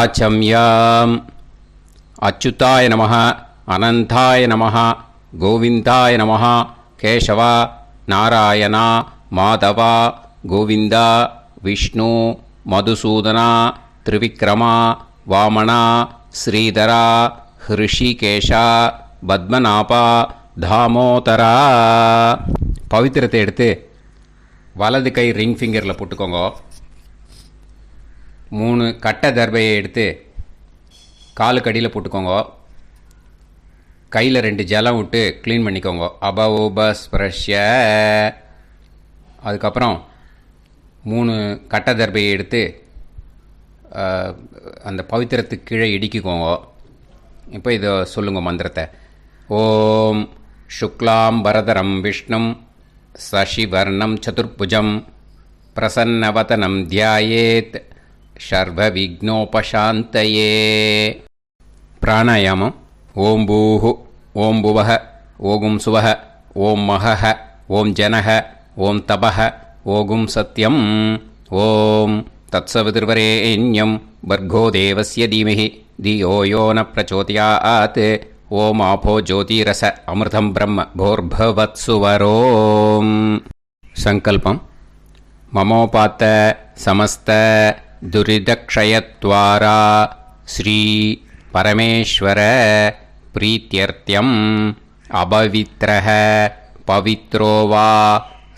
ஆச்சம்யாம். அச்சுதாய நமः, அனந்தாய நமः, கோவிந்தாய நமः, கேசவா, நாராயணா, மாதவா, கோவிந்தா, விஷ்ணு, மதுசூதனா, திரிவிக்ரமா, வாமனா, ஸ்ரீதரா, ஹிருஷிகேஷா, பத்மநாபா, தாமோதரா. பவித்திரத்தை எடுத்து வலது கை ரிங் ஃபிங்கரில் போட்டுக்கோங்க. 3 கட்டை தர்பையை எடுத்து காலுக்கடியில் போட்டுக்கோங்க. கையில் 2 ஜலம் விட்டு க்ளீன் பண்ணிக்கோங்க. அபவோபஸ்பிரஷ்ய. அதுக்கப்புறம் 3 கட்டை தர்பையை எடுத்து அந்த பவித்திரத்துக்கு கீழே இடிக்கிக்கோங்க. இப்போ இதை சொல்லுங்க மந்திரத்தை. ஓம் சுக்லாம் வரதரம் விஷ்ணும் சசிவர்ணம் சதுர்புஜம் பிரசன்னவதனம் தியாயேத் சர்வ விக்னோபசாந்தயே. பிராணாயாமம். ஓம் பூஹு, ஓம் புவஹ, ஓகும் சுவஹ, ஓம் மஹஹ, ஓம் ஜனஹ, ஓம் தபஹ, ஓகும் சத்யம். ஓம் தத்சவிதுர்வரேண்யம் பர்கோ தேவஸ்ய தீமஹி தியோ யோ ந பிரச்சோதயாத். ஓம் ஆபோ ஜோதிரச அமிர்தம் பிரம்ம போர்பவத்சுவரோம். சங்கல்பம். மமோபாத்த சமஸ்த துரிதக்ஷயத்வாரா ஸ்ரீ பரமேஸ்வர பிரீத்யர்த்தியம் அபவித்ரஹ பவித்ரோ வா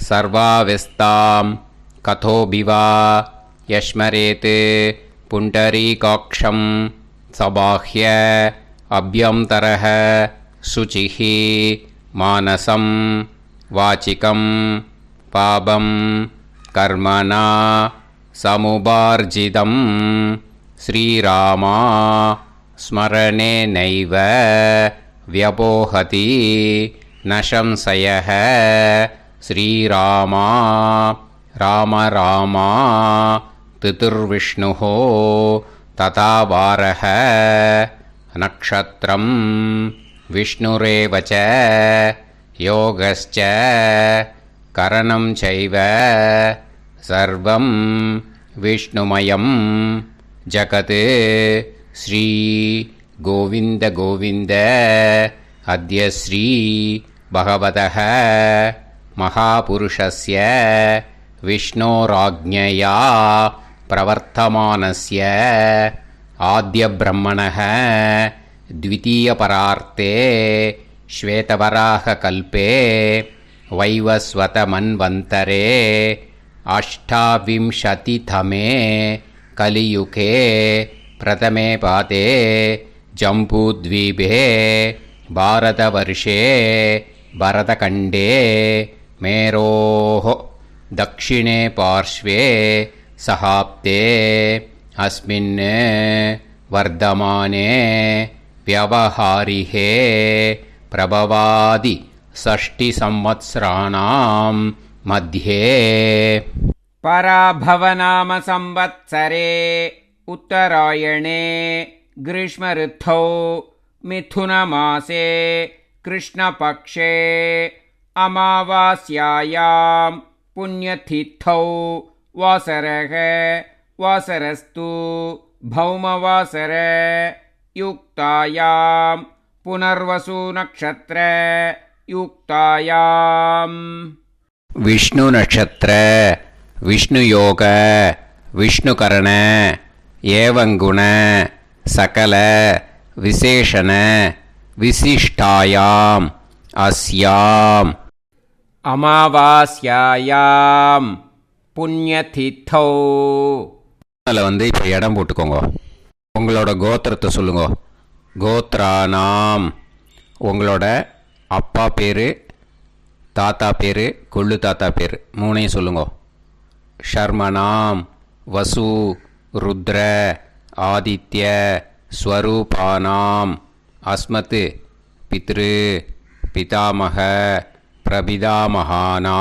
சர்வாவஸ்தாம் கதோபிவா யஸ்மரேத் புண்டரீகாக்ஷம் சபாஹ்ய அப்யந்தரஹ சுசிஹ மானசம் வாசிகம் பாபம் கர்மணா சமுபார்ஜிதம் ஸ்ரீராமா ஸ்மரணேனைவ வ்யபோஹதி ந சம்சயः. ஸ்ரீராமா ராம ராமா திதிர்விஷ்ணுः ததா வாரः நக்ஷத்ரம் விஷ்ணுரேவ ச யோகஸ்ச கரணம் சைவ சர்வம் விஷ்ணுமயம் ஜகத். ஸ்ரீ கோவிந்த கோவிந்த அத்ய ஸ்ரீ பகவதः மகாபுருஷஸ்ய விஷ்ணோராஜ்ஞயா பிரவர்த்தமானஸ்ய ஆத்ய பிரம்மணः த்விதீயபரார்த்தே ஸ்வேதவராக கல்பே வைவஸ்வத மன்வந்தரே அஷ்டாவிம்சதிதமே கலியுகே பிரதமே பாதே ஜம்பூத்வீபே பாரதவர்ஷே பரதகண்டே மேரோः தக்ஷிணே பார்ஷ்வே சஹாப்தே அஸ்மின் வர்தமானே व्यवहारिहे प्रभवादि षष्टि संवत्सराणां मध्ये. पराभवनाम संवत्सरे उत्तरायणे ग्रीष्मऋतौ मिथुनमासे कृष्णपक्षे अमावास्यायां पुण्यतिथौ वासरः वासरस्तु भौमवासर युक्तायां पुनर्वसु नक्षत्र युक्तायां. विष्णु नक्षत्र विष्णु योग विष्णुकरण एवं गुण सकल विशेषण विशिष्टायां अस्यां अमावास्यायां पुण्यतिथौ. அதில் வந்து இப்போ இடம் போட்டுக்கோங்க. உங்களோட கோத்திரத்தை சொல்லுங்க. கோத்ரானாம். உங்களோட அப்பா பேர், தாத்தா பேர், கொள்ளு தாத்தா பேர் 3ஐயும் சொல்லுங்க. ஷர்மனாம் வசு ருத்ர ஆதித்ய ஸ்வரூபானாம் அஸ்மத் பித்ரு பிதாமக பிரபிதாமகானா.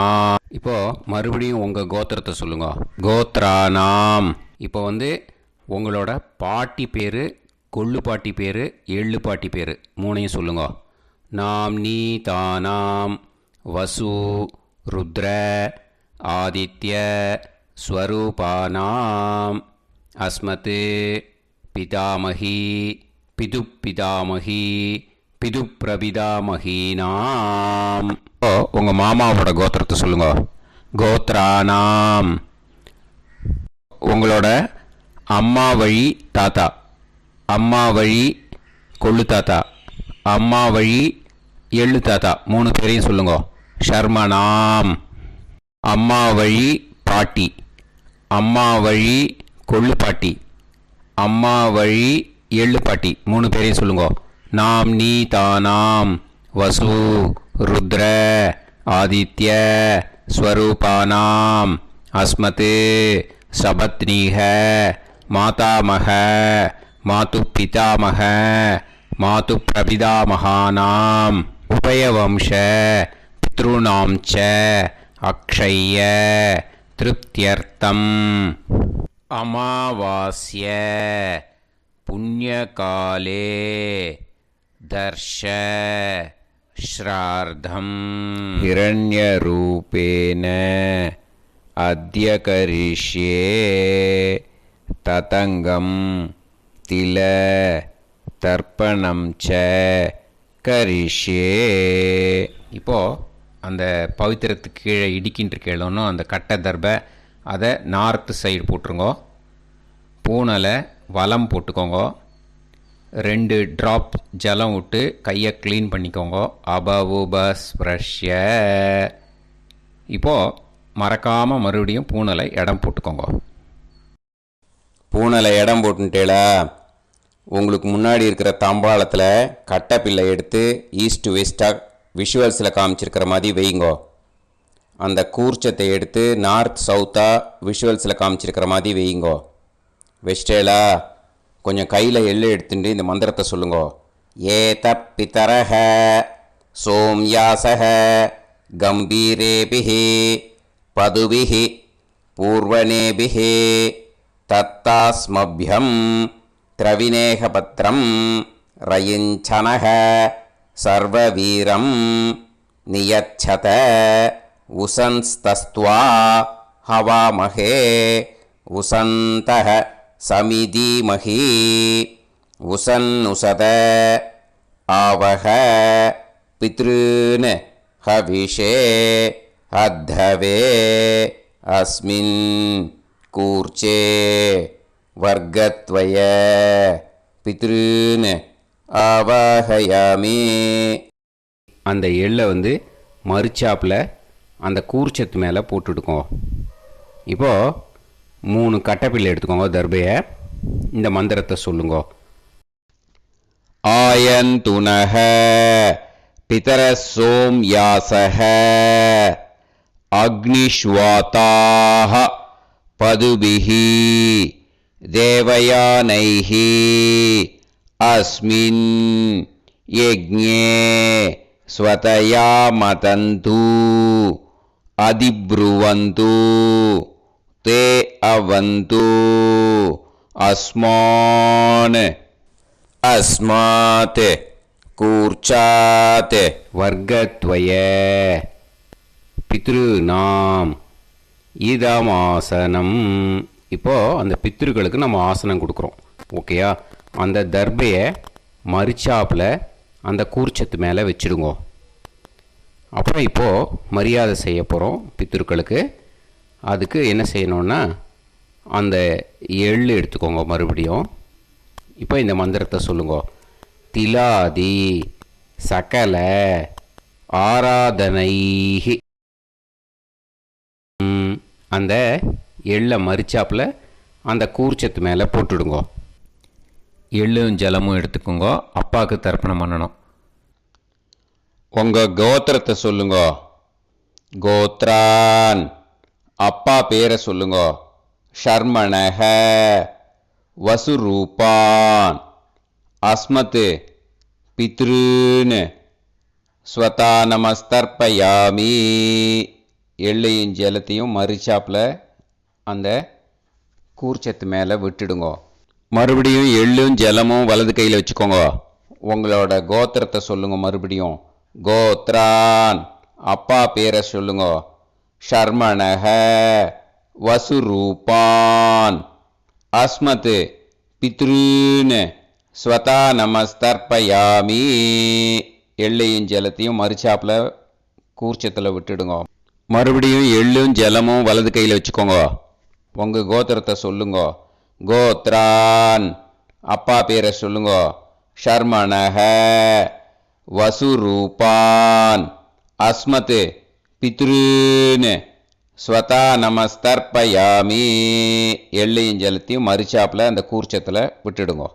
இப்போது மறுபடியும் உங்கள் கோத்திரத்தை சொல்லுங்க. கோத்ரானாம். இப்போ வந்து உங்களோட பாட்டி பேர், கொள்ளு பாட்டி பேர், எள்ளு பாட்டி பேர் 3ஐயும் சொல்லுங்க. நாம் நீ தானாம் வசு ருத்ர ஆதித்ய ஸ்வரூபானாம் அஸ்மத் பிதாமகி பிதுப்பிதாமகி பிதுப்பிரபிதாமகீனாம். உங்கள் மாமாவோட கோத்திரத்தை சொல்லுங்க. கோத்ரானாம். உங்களோட அம்மா வழி தாத்தா, அம்மா வழி கொள்ளு தாத்தா, அம்மா வழி எள்ளு தாத்தா 3 பேரையும் சொல்லுங்க. ஷர்மனாம். அம்மா வழி பாட்டி, அம்மா வழி கொள்ளு பாட்டி, அம்மா வழி எள்ளு பாட்டி 3 பேரையும் சொல்லுங்க. நாம் நீ தானாம் வசு ருத்ர ஆதித்ய ஸ்வரூபானாம் அஸ்மத் சபத்னீக மாதாமக மாது பிதாமக மாது பிரபிதாமகானாம் உபயவம்ச பித்ருணாம் ச அக்ஷய திருப்தியர்த்தம் அமாவாஸ்ய புண்ணியகாலே தர்ஷ ஸ்ரார்த்தம் ஹிரண்யரூபேன அத்ய கரிஷ்யே ததங்கம் தில தர்ப்பணம் ச கரிஷ்யே. இப்போது அந்த பவித்திரத்துக்கு கீழே இடிக்கின்ற கேளோன்னு அந்த கட்டை தர்பை அதை நார்த்து சைடு போட்டுருங்கோ. பூனலை வலம் போட்டுக்கோங்க. 2 ட்ராப் ஜலம் விட்டு கையை க்ளீன் பண்ணிக்கோங்க. அபவுபஸ்ப்ரஷ்ய. இப்போது மறக்காமல் மறுபடியும் பூனலை இடம் போட்டுக்கோங்க. பூனலை இடம் போட்டுட்டேளா, உங்களுக்கு முன்னாடி இருக்கிற தாம்பாளத்தில் கட்டைப்பிள்ளை எடுத்து ஈஸ்ட் வெஸ்டாக விஷுவல்ஸில் காமிச்சிருக்கிற மாதிரி வைங்கோ. அந்த கூர்ச்சத்தை எடுத்து நார்த் சவுத்தாக விஷுவல்ஸில் காமிச்சிருக்கிற மாதிரி வைங்கோ. வெஸ்டேலா கொஞ்சம் கையில் எள்ளு எடுத்துட்டு இந்த மந்திரத்தை சொல்லுங்கோ. ஏத பிதரஹ சோம்யாசஹ கம்பீரேபிஹி பதுபிஹி பூர்வனேபிஹி தத்தாஸ்மப்யம் திரவிநேகபத்ரம் ரயிஞ்சனஹ சர்வவீரம் நியச்சத உசன்ஸ்தஸ்த்வா ஹவாமஹே உசந்தஹ சமிதீமஹி உசன்னுசத ஆவஹ பித்ருன் ஹவிஷே அத்தவே அஸ்மின் கூர்ச்சே வர்க்கத்வய பித்ருன் ஆவாஹயாமி. அந்த எள்ளை மறுச்சாப்பில் அந்த கூர்ச்சத்து மேலே போட்டுடுக்கோங்க. இப்போது 3 கட்டைப்பிள்ளை எடுத்துக்கோங்க. தர்பையை இந்த மந்திரத்தை சொல்லுங்க. ஆயந்துனஹ பிதர சோம்யாசஹ அக்னிஷ்வாதாஹ பதுபிஹி தேவயானைஹி அஸ்மின் யஜ்ஞே ஸ்வதயா மதந்து அதிப்ருவந்து தே அவது அஸ்மாத் கூர்ச்சாத் வர்க்கத்வய பித்ருநாம் இதமாசனம். இப்போது அந்த பித்ருக்களுக்கு நம்ம ஆசனம் கொடுக்குறோம். ஓகேயா? அந்த தர்பையை மரிச்சாப்பில் அந்த கூர்ச்சத்து மேலே வச்சுடுங்க. அப்புறம் இப்போது மரியாதை செய்ய போகிறோம் பித்ருக்களுக்கு. அதுக்கு என்ன செய்யணுன்னா அந்த எள்ளு எடுத்துக்கோங்க. மறுபடியும் இப்போ இந்த மந்திரத்தை சொல்லுங்க. திலாதி சகல ஆராதனைஹி. அந்த எள்ளை மரிச்சாப்பில் அந்த கூர்ச்சத்து மேலே போட்டுடுங்க. எள்ளும் ஜலமும் எடுத்துக்கோங்க. அப்பாவுக்கு தர்ப்பணம் பண்ணணும். உங்கள் கோத்திரத்தை சொல்லுங்க. கோத்ரான். அப்பா பேரை சொல்லுங்க. ஷர்மணஹ வசுரூபான் அஸ்மத் பித்ருன் ஸ்வதானமஸ்தர்ப்பயாமி. எள்ளையும் ஜலத்தையும் மரிச்சாப்பில் அந்த கூர்ச்சத்து மேலே விட்டுடுங்க. மறுபடியும் எள்ளும் ஜலமும் வலது கையில் வச்சுக்கோங்க. உங்களோட கோத்திரத்தை சொல்லுங்க. மறுபடியும் கோத்ரான். அப்பா பேரை சொல்லுங்க. ஷர்மணஹ வசுரூபான் அஸ்மத் பித்ருன்னு ஸ்வதா நமஸ்தர்ப்பயாமி. எள்ளையும் ஜலத்தையும் மறுச்சாப்பில் கூர்ச்சத்தில் விட்டுடுங்க. மறுபடியும் எள்ளும் ஜலமும் வலது கையில் வச்சுக்கோங்க. உங்கள் கோத்திரத்தை சொல்லுங்க. கோத்ரான் அப்பா பேரை சொல்லுங்க. ஷர்மணஹ வசுரூபான் அஸ்மத் பித்ருன்னு ஸ்வதா நமஸ்தர்ப்பயாமி. எள்ளையும் ஜலத்தையும் மறுச்சாப்பில் அந்த கூர்ச்சத்தில் விட்டுடுங்க.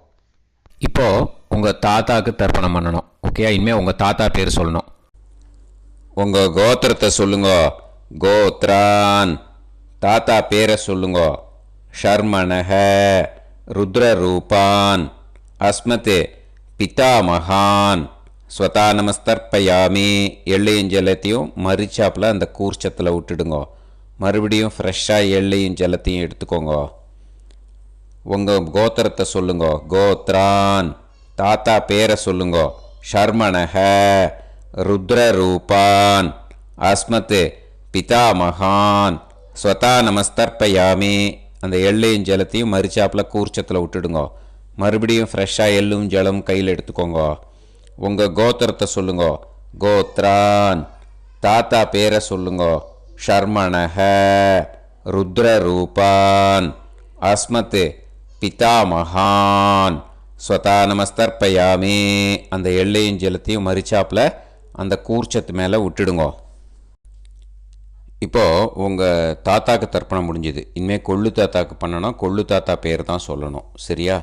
இப்போது உங்கள் தாத்தாவுக்கு தர்ப்பணம் பண்ணணும். ஓகே, இனிமேல் உங்கள் தாத்தா பேர் சொல்லணும். உங்கள் கோத்திரத்தை சொல்லுங்க. கோத்ரான் தாத்தா பேரை சொல்லுங்க. ஷர்மணஹ ருத்ரரூபான் அஸ்மத் பிதாமகான் ஸ்வதா நமஸ்தர்ப்பயாமி. எள்ளையும் ஜலத்தையும் மறுச்சாப்பில் அந்த கூர்ச்சத்தில் விட்டுடுங்க. மறுபடியும் ஃப்ரெஷ்ஷாக எள்ளையும் ஜலத்தையும் எடுத்துக்கோங்க. உங்கள் கோத்திரத்தை சொல்லுங்க. கோத்ரான் தாத்தா பேரை சொல்லுங்க. ஷர்மணஹ ருத்ரரூபான் அஸ்மத் பிதாமகான் ஸ்வதா நமஸ்தர்ப்பயாமி. அந்த எள்ளையும் ஜலத்தையும் மறுச்சாப்பில் கூர்ச்சத்தில் விட்டுடுங்க. மறுபடியும் ஃப்ரெஷ்ஷாக எள்ளும் ஜலம் கையில் எடுத்துக்கோங்க. உங்கள் கோத்திரத்தை சொல்லுங்க. கோத்ரான் தாத்தா பேரை சொல்லுங்க. ஷர்மணஹ ருத்ரரூபான் அஸ்மத் பிதாமகான் ஸ்வதா நமஸ்தர்ப்பயாமி. அந்த எள்ளையும் ஜலத்தையும் மறுச்சாப்பில் அந்த கூர்ச்சத்து மேலே விட்டுடுங்க. இப்போது உங்கள் தாத்தாக்கு தர்ப்பணம் முடிஞ்சுது. இனிமேல் கொள்ளு தாத்தாக்கு பண்ணணும். கொள்ளு தாத்தா பேர் தான் சொல்லணும். சரியா?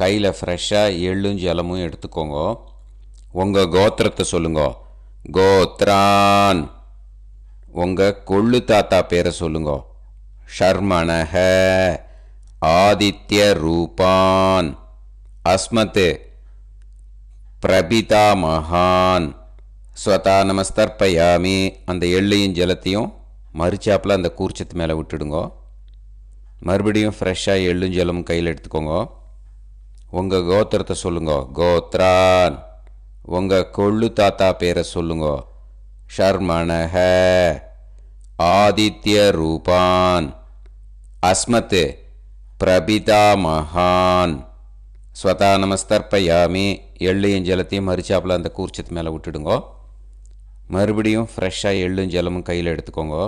கையில் ஃப்ரெஷ்ஷாக எள்ளும் ஜலமும் எடுத்துக்கோங்க. உங்கள் கோத்திரத்தை சொல்லுங்க. கோத்ரான் உங்கள் கொள்ளு தாத்தா பேரை சொல்லுங்க. ஷர்மணஹ ஆதித்ய ரூபான் அஸ்மத் பிரபிதாமகான் ஸ்வதா நமஸ்தர்ப்பயாமி. அந்த எள்ளையும் ஜலத்தையும் மறுச்சாப்பில் அந்த கூர்ச்சத்து மேலே விட்டுடுங்க. மறுபடியும் ஃப்ரெஷ்ஷாக எள்ளும் ஜலமும் கையில் எடுத்துக்கோங்க. உங்கள் கோத்திரத்தை சொல்லுங்க. கோத்ரான் உங்கள் கொள்ளு தாத்தா பேரை சொல்லுங்க. ஷர்மணஹ ஆதித்ய ரூபான் அஸ்மத் பிரபிதாமகான் ஸ்வதா நமஸ்தர்ப்பயாமி. எள்ளையும் ஜலத்தையும் மறுச்சாப்பில் அந்த கூர்ச்சத்து மேலே விட்டுடுங்க. மறுபடியும் ஃப்ரெஷ்ஷாக எள்ளும் ஜலமும் கையில் எடுத்துக்கோங்க.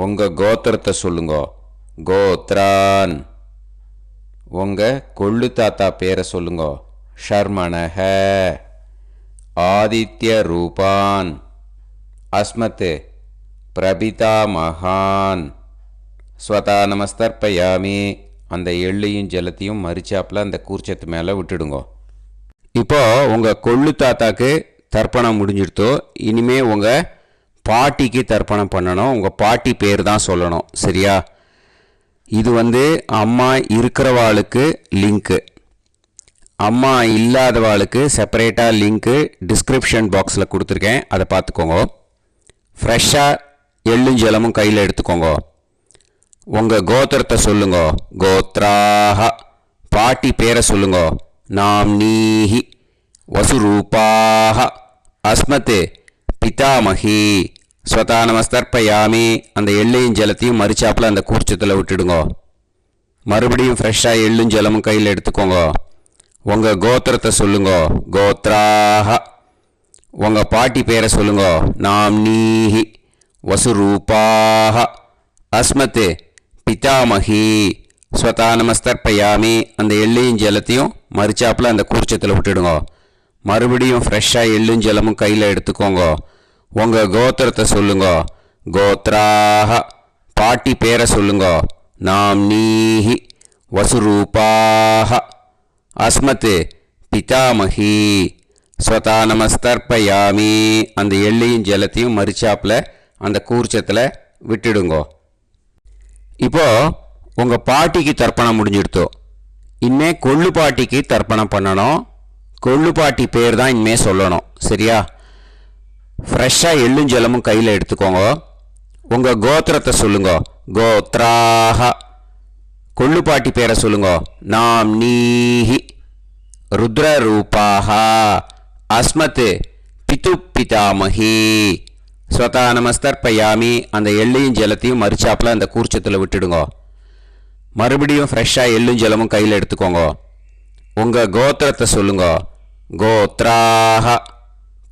உங்கள் கோத்திரத்தை சொல்லுங்க. கோத்ரான் உங்கள் கொள்ளு தாத்தா பேரை சொல்லுங்க. ஷர்மணஹ ஆதித்ய ரூபான் அஸ்மத் பிரபிதாமகான் ஸ்வதா நமஸ்தர்ப்பயாமி. அந்த எள்ளையும் ஜலத்தையும் மறுச்சாப்பில் அந்த கூர்ச்சத்து மேலே விட்டுடுங்க. இப்போது உங்கள் கொள்ளு தாத்தாக்கு தர்ப்பணம் முடிஞ்சிடுத்தோ. இனிமேல் உங்கள் பாட்டிக்கு தர்ப்பணம் பண்ணணும். உங்கள் பாட்டி பேர் தான் சொல்லணும். சரியா? இது அம்மா இருக்கிறவாளுக்கு லிங்க்கு, அம்மா இல்லாதவாளுக்கு செப்பரேட்டாக லிங்க்கு டிஸ்கிரிப்ஷன் பாக்ஸில் கொடுத்துருக்கேன். அதை பார்த்துக்கோங்க. ஃப்ரெஷ்ஷாக எள்ளும் ஜலமும் கையில் எடுத்துக்கோங்க. உங்கள் கோத்திரத்தை சொல்லுங்க. கோத்ராஹ பாட்டி பேரை சொல்லுங்க. நாம்னீஹி வசுரூபாஹ அஸ்மத் பிதாமகி ஸ்வதா நமஸ்தர்ப்பயாமி. அந்த எள்ளையும் ஜலத்தையும் மறுச்சாப்பில் அந்த கூர்ச்சத்தில் விட்டுடுங்க. மறுபடியும் ஃப்ரெஷ்ஷாக எள்ளும் ஜலமும் கையில் எடுத்துக்கோங்க. உங்கள் கோத்திரத்தை சொல்லுங்க. கோத்ராஹ உங்கள் பாட்டி பேரை சொல்லுங்க. நாம்னீஹி வசுரூபாஹ அஸ்மத் பிதாமகி ஸ்வதா நமஸ்தர்ப்பயாமி. அந்த எள்ளையும் ஜலத்தையும் மறுச்சாப்பில் அந்த கூர்ச்சத்தில் விட்டுடுங்க. மறுபடியும் ஃப்ரெஷ்ஷாக எள்ளும் ஜலமும் கையில் எடுத்துக்கோங்க. உங்கள் கோத்திரத்தை சொல்லுங்க. கோத்ராஹ பாட்டி பேரை சொல்லுங்க. நாம்னீஹி வசுரூபாஹ அஸ்மத் பிதாமகி ஸ்வதா நமஸ்தர்ப்பயாமி. அந்த எள்ளையும் ஜலத்தையும் மறுச்சாப்பில் அந்த கூர்ச்சத்தில் விட்டுடுங்க. இப்போது உங்கள் பாட்டிக்கு தர்ப்பணம் முடிஞ்சிடுத்தோ. இனிமே கொள்ளு பாட்டிக்கு தர்ப்பணம் பண்ணணும். கொள்ளு பாட்டி பேர் தான் இனிமே சொல்லணும். சரியா? ஃப்ரெஷ்ஷாக எள்ளும் ஜலமும் கையில் எடுத்துக்கோங்க. உங்கள் கோத்திரத்தை சொல்லுங்க. கோத்ராஹ கொள்ளு பாட்டி பேரை சொல்லுங்க. நாம்னீஹி ருத்ரரூபாஹ அஸ்மத் பிதாமகி ஸ்வதா நமஸ்தர்ப்பயாமி. அந்த எள்ளையும் ஜலத்தையும் மறுச்சாப்பில் அந்த கூர்ச்சத்தில் விட்டுடுங்க. மறுபடியும் ஃப்ரெஷ்ஷாக எள்ளும் ஜலமும் கையில் எடுத்துக்கோங்க. உங்கள் கோத்திரத்தை சொல்லுங்க. கோத்ராஹ.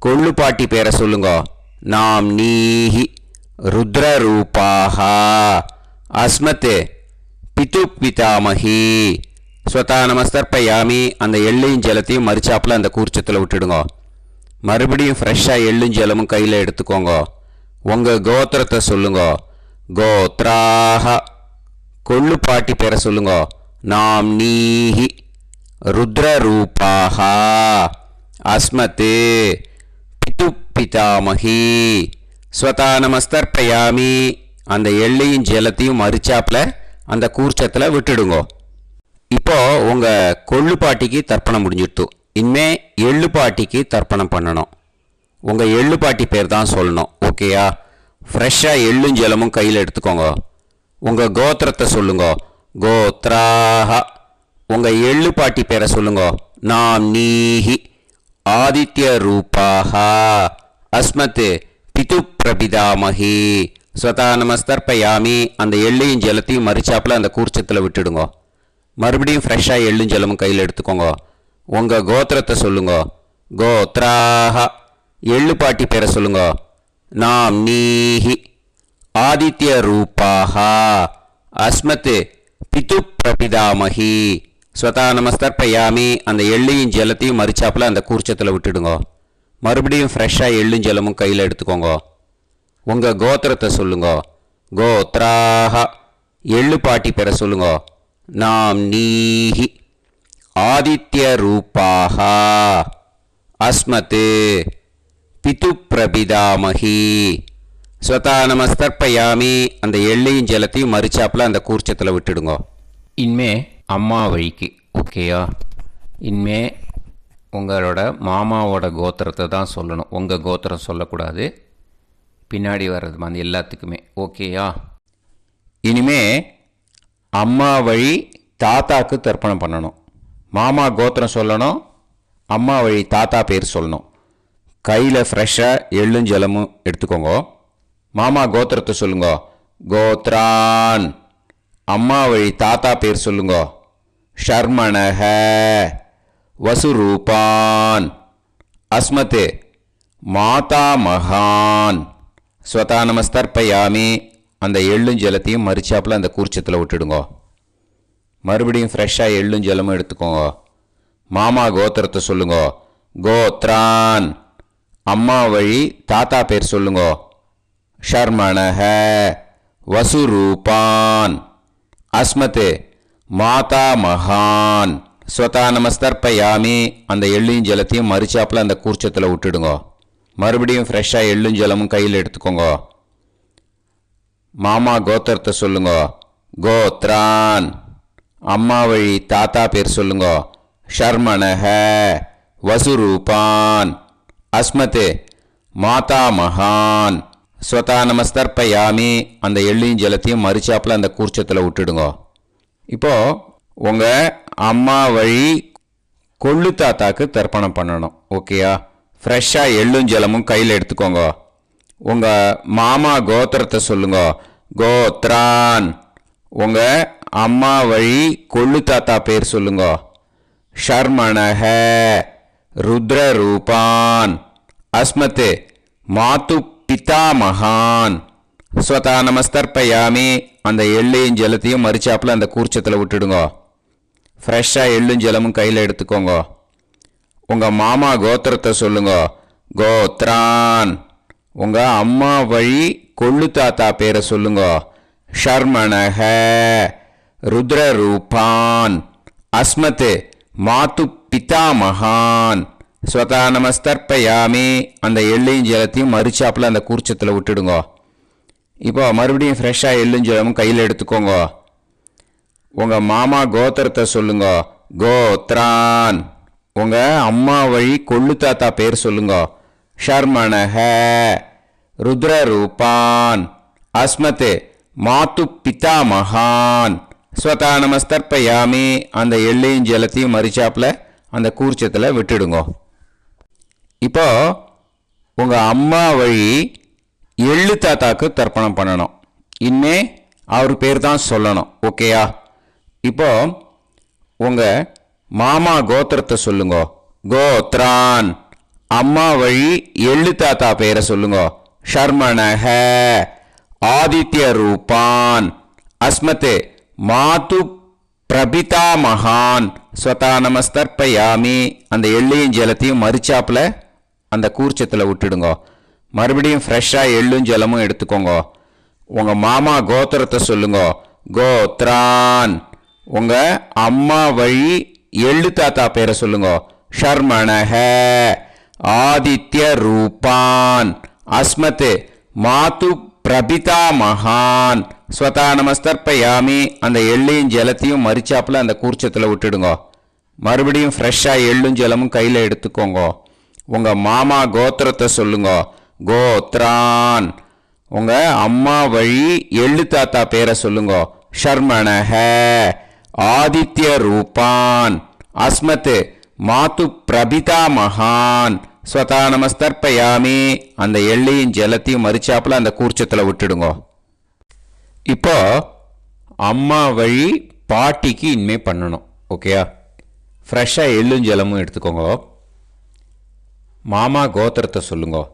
கொள்ளுப்பாட்டி பேரை சொல்லுங்க. நாம் நீஹி ருத்ரரூபாஹ. அஸ்மத் பிது பிதாமஹி. ஸ்வதா நமஸ்தர்ப்பயாமி. அந்த எள்ளையும் ஜலத்தையும் மறிச்சாப்பில் அந்த கூர்ச்சத்தில் விட்டுடுங்க. மறுபடியும் ஃப்ரெஷ்ஷாக எள்ளும் ஜலமும் கையில் எடுத்துக்கோங்க. உங்கள் கோத்திரத்தை சொல்லுங்க. கோத்ராஹ. கொள்ளுப்பாட்டி பேரை சொல்லுங்க. நாம் நீஹி ருத்ரரூபாஹ. அஸ்மத் பிது பிதாமஹி. ஸ்வதா நமஸ்தர்ப்பயாமி. அந்த எள்ளையும் ஜலத்தையும் மறிச்சாப்பில் அந்த கூர்ச்சத்தில் விட்டுடுங்க. இப்போ உங்கள் கொள்ளுப்பாட்டிக்கு தர்ப்பணம் முடிஞ்சிடுத்து. இனிமே எள்ளுப்பாட்டிக்கு தர்ப்பணம் பண்ணணும். உங்கள் எள்ளுப்பாட்டி பேர் தான் சொல்லணும். ஓகேயா? ஃப்ரெஷ்ஷாக எள்ளும் ஜலமும் கையில் எடுத்துக்கோங்க. உங்கள் கோத்திரத்தை சொல்லுங்க. கோத்ராஹ. உங்கள் எள்ளுப்பாட்டி பேரை சொல்லுங்க. நாம் நீஹி ஆதித்ய ரூபாஹ. அஸ்மத் பிது பிரபிதாமஹி. ஸ்வதா நமஸ்தர்ப்பயாமி. அந்த எள்ளையும் ஜலத்தையும் மறிச்சாப்பில் அந்த கூர்ச்சத்தில் விட்டுடுங்க. மறுபடியும் ஃப்ரெஷ்ஷாக எள்ளும் ஜலமும் கையில் எடுத்துக்கோங்க. உங்கள் கோத்திரத்தை சொல்லுங்க. கோத்ராஹ. எள்ளுப்பாட்டி பேரை சொல்லுங்க. நாம் நீஹி ஆதித்ய ரூபாஹ. அஸ்மத் பிது பிரபிதாமஹி. ஸ்வதா நமஸ்தர்ப்பயாமி. அந்த எள்ளையும் ஜலத்தையும் மறிச்சாப்பில் அந்த கூர்ச்சத்தில் விட்டுடுங்க. மறுபடியும் ஃப்ரெஷ்ஷாக எள்ளும் ஜலமும் கையில் எடுத்துக்கோங்க. உங்கள் கோத்திரத்தை சொல்லுங்க. கோத்ராஹ. எள்ளுப்பாட்டி பேரை சொல்லுங்க. நாம் நீஹி ஆதித்ய ரூபாஹ. அஸ்மத் பிது பிரபிதாமஹி. ஸ்வதா நமஸ்தர்ப்பயாமி. அந்த எள்ளையும் ஜலத்தையும் மறிச்சாப்பில் அந்த கூர்ச்சத்தில் விட்டுடுங்க. இனிமே அம்மா வழிக்கு. ஓகேயா? இனிமே உங்களோட மாமாவோட கோத்திரத்தை தான் சொல்லணும். உங்கள் கோத்திரம் சொல்லக்கூடாது. பின்னாடி வர்றது மாதிரி எல்லாத்துக்குமே. ஓகேயா? இனிமே அம்மா வழி தாத்தாக்கு தர்ப்பணம் பண்ணணும். மாமா கோத்திரம் சொல்லணும். அம்மா வழி தாத்தா பேர் சொல்லணும். கையில் ஃப்ரெஷ்ஷாக எள்ளும் ஜலமும் எடுத்துக்கோங்க. மாமா கோத்திரத்தை சொல்லுங்க. கோத்ரான். அம்மா வழி தாத்தா பேர் சொல்லுங்க. ஷர்மணஹ. வசுரூபான். அஸ்மத் மாதா மகான். ஸ்வதா நமஸ்தர்ப்பயாமி. அந்த எள்ளும் ஜலத்தையும் மறிச்சாப்பில் அந்த கூர்ச்சத்தில் விட்டுடுங்க. மறுபடியும் ஃப்ரெஷ்ஷாக எள்ளும் ஜலமும் எடுத்துக்கோங்க. மாமா கோத்திரத்தை சொல்லுங்க. கோத்ரான். அம்மா வழி தாத்தா பேர் சொல்லுங்க. ஷர்மணஹ. வசுரூபான். அஸ்மத் மாதா மகான். ஸ்வதா நமஸ்தர்ப்பயாமி. அந்த எள்ளையும் ஜலத்தையும் மறிச்சாப்பில் அந்த கூர்ச்சத்தில் விட்டுடுங்க. மறுபடியும் ஃப்ரெஷ்ஷாக எள்ளும் ஜலமும் கையில் எடுத்துக்கோங்க. மாமா கோத்திரத்தை சொல்லுங்க. கோத்ரான். அம்மா வழி தாத்தா பேர் சொல்லுங்க. ஷர்மணஹ. வசுரூபான். அஸ்மத் மாதா மகான். ஸ்வதா நமஸ்தர்ப்பயாமி. அந்த எள்ளையும் ஜலத்தையும் மறிச்சாப்பில் அந்த கூர்ச்சத்தில் விட்டுடுங்க. இப்போது உங்கள் அம்மா வழி கொள்ளு தாத்தாக்கு தர்ப்பணம் பண்ணணும். ஓகேயா? ஃப்ரெஷ்ஷாக எள்ளும் ஜலமும் கையில் எடுத்துக்கோங்க. உங்கள் மாமா கோத்திரத்தை சொல்லுங்க. கோத்ரான். உங்கள் அம்மா வழி கொள்ளு தாத்தா பேர் சொல்லுங்க. ஷர்மணஹ. ருத்ரரூபான். அஸ்மத் மாது பிதாமகான். ஸ்வதா நமஸ்தர்ப்பயாமி. அந்த எள்ளையும் ஜலத்தையும் மறிச்சாப்பில் அந்த கூர்ச்சத்தில் விட்டுடுங்க. ஃப்ரெஷ்ஷாக எள்ளும் ஜலமும் கையில் எடுத்துக்கோங்க. உங்கள் மாமா கோத்திரத்தை சொல்லுங்க. கோத்ரான். உங்கள் அம்மா வழி கொள்ளு தாத்தா பேரை சொல்லுங்க. ஷர்மணஹ. ருத்ரரூபான். அஸ்மத் மாது பிதாமகான். ஸ்வதா நமஸ்தர்ப்பயாமி. அந்த எள்ளையும் ஜலத்தையும் மறிச்சாப்பில் அந்த கூர்ச்சத்தில் விட்டுடுங்க. இப்போ மறுபடியும் ஃப்ரெஷ்ஷாக எள்ளும் ஜலமும் கையில் எடுத்துக்கோங்க. உங்கள் மாமா கோத்திரத்தை சொல்லுங்க. கோத்ரான். உங்கள் அம்மா வழி கொள்ளு தாத்தா பேர் சொல்லுங்க. ஷர்மணஹ. ருத்ரரூபான். அஸ்மத் மாது பிதாமகான். ஸ்வதா நமஸ்தர்ப்பயாமி. அந்த எள்ளையும் ஜலத்தையும் மறிச்சாப்பில் அந்த கூர்ச்சத்தில் விட்டுடுங்க. இப்போ உங்கள் அம்மா வழி எள்ளு தாத்தாக்கு தர்ப்பணம் பண்ணணும். இனிமே அவர் பேர் தான் சொல்லணும். ஓகேயா? இப்போ உங்கள் மாமா கோத்திரத்தை சொல்லுங்க. கோத்ரான். அம்மா வழி எள்ளு தாத்தா பேரை சொல்லுங்க. ஷர்மணஹ. ஆதித்ய ரூபான். அஸ்மத் மாது பிரபிதா மகான் ஸ்வதா நமஸ்தர்ப்பயாமி. அந்த எள்ளையும் ஜலத்தையும் மறிச்சாப்பில் அந்த கூர்ச்சத்தில் விட்டுடுங்க. மறுபடியும் ஃப்ரெஷ்ஷாக எள்ளும் ஜலமும் எடுத்துக்கோங்க. உங்கள் மாமா கோத்திரத்தை சொல்லுங்க. கோத்ரான். உங்கள் அம்மா வழி எள்ளு தாத்தா பேரை சொல்லுங்க. ஷர்மணஹ. ஆதித்ய ரூபான். அஸ்மத் மாது பிரபிதா மகான் ஸ்வதா நமஸ்தர்ப்பயாமி. அந்த எள்ளையும் ஜலத்தையும் மறிச்சாப்பில் அந்த கூர்ச்சத்தில் விட்டுடுங்க. மறுபடியும் ஃப்ரெஷ்ஷாக எள்ளும் ஜலமும் கையில் எடுத்துக்கோங்க. உங்கள் மாமா கோத்திரத்தை சொல்லுங்க. கோத்ரான். உங்கள் அம்மா வழி எள்ளு தாத்தா பேரை சொல்லுங்க. ஷர்மணஹ. ஆதித்ய ரூபான். அஸ்மத் மாது பிரபிதா மகான் ஸ்வதா நமஸ்தர்ப்பயாமி. அந்த எள்ளையும் ஜலத்தையும் மறிச்சாப்பில் அந்த கூர்ச்சத்தில் விட்டுடுங்க. இப்போ அம்மா வழி பாட்டிக்கு இனிமே பண்ணணும். ஓகேயா? ஃப்ரெஷ்ஷாக எள்ளும் ஜலமும் எடுத்துக்கோங்க. மாமா கோத்திரத்தை சொல்லுங்க.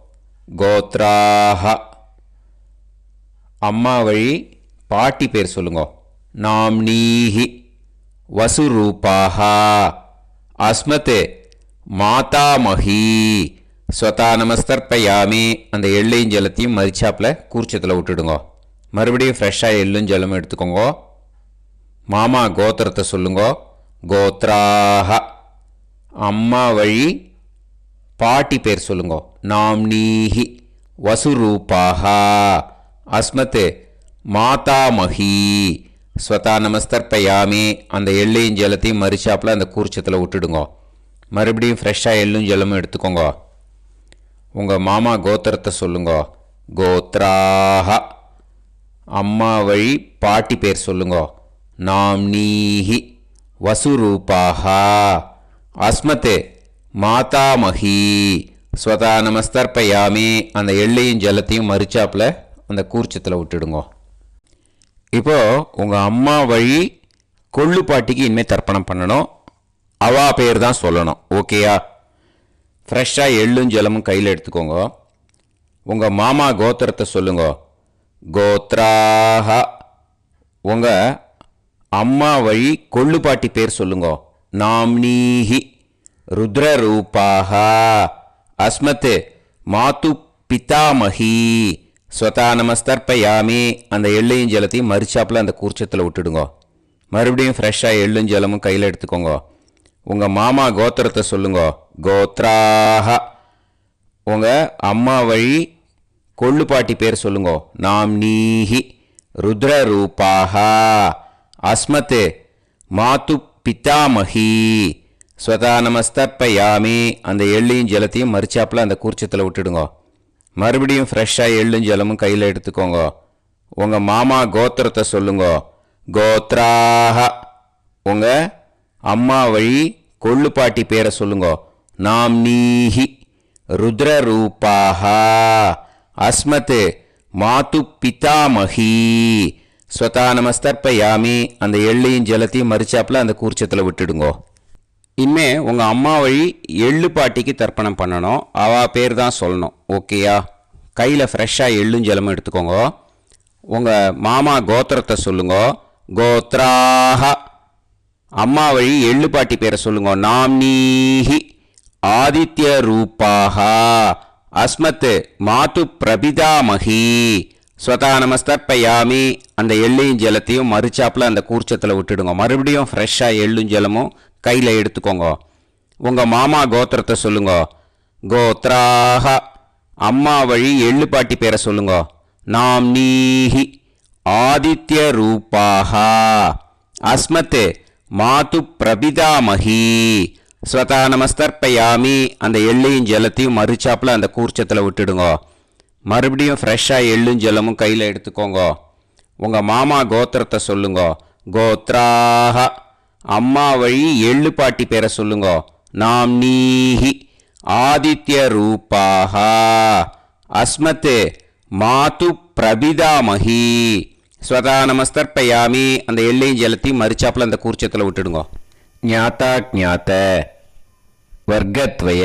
கோத்ராஹ. அம்மா வழி பாட்டி பேர் சொல்லுங்க. நாம்னீஹி. வசுரூபாஹ. அஸ்மத் மாதாமஹி ஸ்வதா நமஸ்தர்ப்பயாமி. அந்த எள்ளையும் ஜலத்தையும் மறிச்சாப்பில் கூர்ச்சத்தில் விட்டுடுங்க. மறுபடியும் ஃப்ரெஷ்ஷாக எள்ளும் ஜலமும் எடுத்துக்கோங்க. மாமா கோத்திரத்தை சொல்லுங்க. கோத்ராஹ. அம்மா வழி பாட்டி பேர் சொல்லுங்க. நாம்னீஹி. வசுரூபாஹ. அஸ்மத் மாதாமஹி ஸ்வதா நமஸ்தர்ப்பயாமி. அந்த எள்ளையும் ஜலத்தையும் மறிச்சாப்பில் அந்த கூர்ச்சத்தில் விட்டுடுங்க. மறுபடியும் ஃப்ரெஷ்ஷாக எள்ளும் ஜலமும் எடுத்துக்கோங்க. உங்கள் மாமா கோத்திரத்தை சொல்லுங்க. கோத்ராஹ. அம்மா வழி பாட்டி பேர் சொல்லுங்க. நாம்னீஹி. வசுரூபாஹ. அஸ்மத் மாதாமஹி ஸ்வதா நமஸ்தர்ப்பயாமி. அந்த எள்ளையும் ஜலத்தையும் மறிச்சாப்பில் அந்த கூர்ச்சத்தில் விட்டுடுங்க. இப்போது உங்கள் அம்மா வழி கொள்ளு பாட்டிக்கு இனிமேல் தர்ப்பணம் பண்ணணும். அவா பேர் தான் சொல்லணும். ஓகேயா? ஃப்ரெஷ்ஷாக எள்ளும் ஜலமும் கையில் எடுத்துக்கோங்க. உங்கள் மாமா கோத்திரத்தை சொல்லுங்க. கோத்ராஹ. உங்கள் அம்மா வழி கொள்ளு பாட்டி பேர் சொல்லுங்க. நாம்னீஹி. ருத்ரரூபாஹ. அஸ்மத் மாது பிதாமஹி ஸ்வதா நமஸ்தர்ப்பயாமி. அந்த எள்ளையும் ஜலத்தையும் மறிச்சாப்பில் அந்த கூர்ச்சத்தில் விட்டுடுங்க. மறுபடியும் ஃப்ரெஷ்ஷாக எள்ளும் ஜலமும் கையில் எடுத்துக்கோங்க. உங்கள் மாமா கோத்திரத்தை சொல்லுங்க. கோத்ராஹ. உங்கள் அம்மா வழி கொள்ளு பாட்டி பேர் சொல்லுங்க. நாம்னீஹி. ருத்ரரூபாஹ. அஸ்மத் மாது பிதாமஹி ஸ்வதா நமஸ்தர்ப்பயாமி. அந்த எள்ளையும் ஜலத்தையும் மறிச்சாப்பில் அந்த கூர்ச்சத்தில் விட்டுடுங்க. மறுபடியும் ஃப்ரெஷ்ஷாக எள்ளும் ஜலமும் கையில் எடுத்துக்கோங்க. உங்கள் மாமா கோத்திரத்தை சொல்லுங்க. கோத்ராஹ. உங்கள் அம்மா வழி கொள்ளு பாட்டி பேரை சொல்லுங்க. நாம்னீஹி. ருத்ரரூபாஹ. அஸ்மத் மாது பிதாமஹி ஸ்வதா நமஸ்தர்ப்பயாமி. அந்த எள்ளையும் ஜலத்தையும் மறிச்சாப்பில் அந்த கூர்ச்சத்தில் விட்டுடுங்க. இனிமே உங்கள் அம்மா வழி எள்ளு பாட்டிக்கு தர்ப்பணம் பண்ணணும். அவா பேர் தான் சொல்லணும். ஓகேயா? கையில் ஃப்ரெஷ்ஷாக எள்ளும் ஜலமும் எடுத்துக்கோங்க. உங்கள் மாமா கோத்திரத்தை சொல்லுங்க. கோத்ராஹ. அம்மா வழி எள்ளு பாட்டி பேரை சொல்லுங்க. நாம்னீஹி. ஆதித்ய ரூபாஹ. அஸ்மத் மாது பிரபிதாமஹி ஸ்வதா நமஸ்தர்ப்பயாமி. அந்த எள்ளையும் ஜலத்தையும் மறிச்சாப்பில் அந்த கூர்ச்சத்தில் விட்டுடுங்க. மறுபடியும் ஃப்ரெஷ்ஷாக எள்ளும் ஜலமும் கையில் எடுத்துக்கோங்க. உங்கள் மாமா கோத்திரத்தை சொல்லுங்க. கோத்ராஹ. அம்மா வழி எள்ளு பாட்டி பேரை சொல்லுங்க. நாம்னீஹி. ஆதித்ய ரூபாஹ. அஸ்மத் மாது பிரபிதாமஹி ஸ்வதா நமஸ்தர்ப்பயாமி. அந்த எள்ளையும் ஜலத்தையும் மறிச்சாப்பில் அந்த கூர்ச்சத்தில் விட்டுடுங்க. மறுபடியும் ஃப்ரெஷ்ஷாக எள்ளும் ஜலமும் கையில் எடுத்துக்கோங்க. உங்கள் மாமா கோத்திரத்தை சொல்லுங்க. கோத்ராஹ. அம்மா வழி எள்ளு பாட்டி பேரை சொல்லுங்க. நாம்னீஹி. ஆதித்ய ரூபாஹ. அஸ்மத் மாது பிரபிதாமஹி ஸ்வதா நமஸ்தர்ப்பயாமி. அந்த எள்ளையும் ஜலத்தையும் மறிச்சாப்புல அந்த கூர்ச்சத்தில் விட்டுடுங்க. ஞாதா ஞாத்த வர்க்கத்வய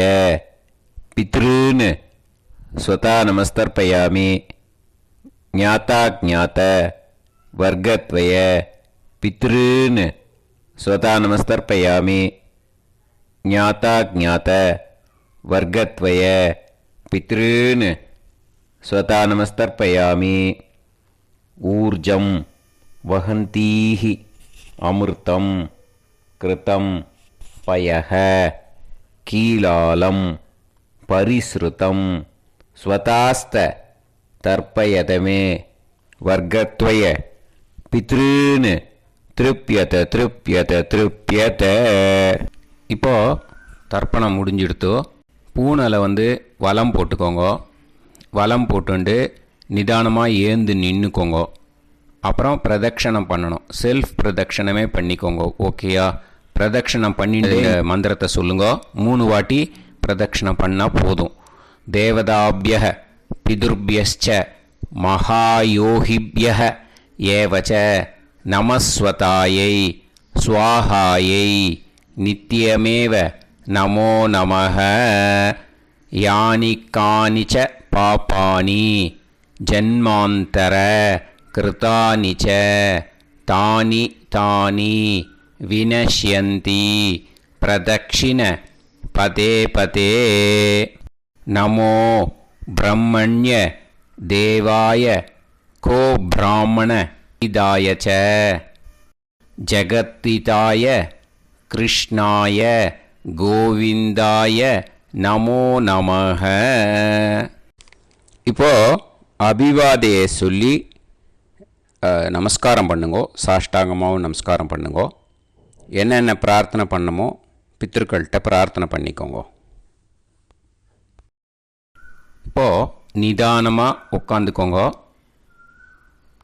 பித்ருன்னு ஸ்வதா நமஸ்தர்ப்பயாமி. ஞாதா ஞாத்த வர்க்கத்வய பித்ருன்னு ஸ்வதா நமஸ்தர்ப்பயாமி. ஞாதா ஞாத்த வர்க்கத்வய பித்ருன்னு ஸ்வதா நமஸ்தர்ப்பயாமி. ஊர்ஜம் வஹந்தீஹி அமிர்தம் கிருதம் பயஹ கீலாலம் பரிஸ்ருதம் ஸ்வதாஸ்த தர்ப்பயதமே வர்க்கத்வய பித்ருன்னு திருப்யத திருப்யத திருப்யத. இப்போ தர்ப்பணம் முடிஞ்சிடுத்தோ பூனலை வலம் போட்டுக்கோங்க. வலம் போட்டுண்டு நிதானமாக ஏந்து நின்றுக்கோங்க. அப்புறம் பிரதட்சணம் பண்ணணும். செல்ஃப் பிரதட்சணமே பண்ணிக்கோங்க. ஓகேயா? பிரதட்சணம் பண்ணிட்டு மந்திரத்தை சொல்லுங்க. 3 வாட்டி பிரதட்சணம் பண்ணால் போதும். தேவதாபிய பிதுர்பியச்ச மகாயோகிபிய ஏவச்ச நமஸ்வதாயை ஸ்வாஹாயை நித்தியமேவ நமோ நமஹ. யானி கானிச்ச பாபானி ஜன்மாந்தர கிருதானி ச தானி தானி வினஷ்யந்தி பிரதக்ஷிண பதே பதே. நமோ பிரம்மண்ய தேவாய கோ பிராமண இதாய ச ஜகத்திதாய கிருஷ்ணாய கோவிந்தாய நமோ நமஹ. இப்போது அபிவாதையை சொல்லி நமஸ்காரம் பண்ணுங்கோ. சாஷ்டாங்கமாகவும் நமஸ்காரம் பண்ணுங்கோ. என்னென்ன பிரார்த்தனை பண்ணமோ பித்திருக்கள்கிட்ட பிரார்த்தனை பண்ணிக்கோங்க. இப்போது நிதானமாக உட்காந்துக்கோங்க.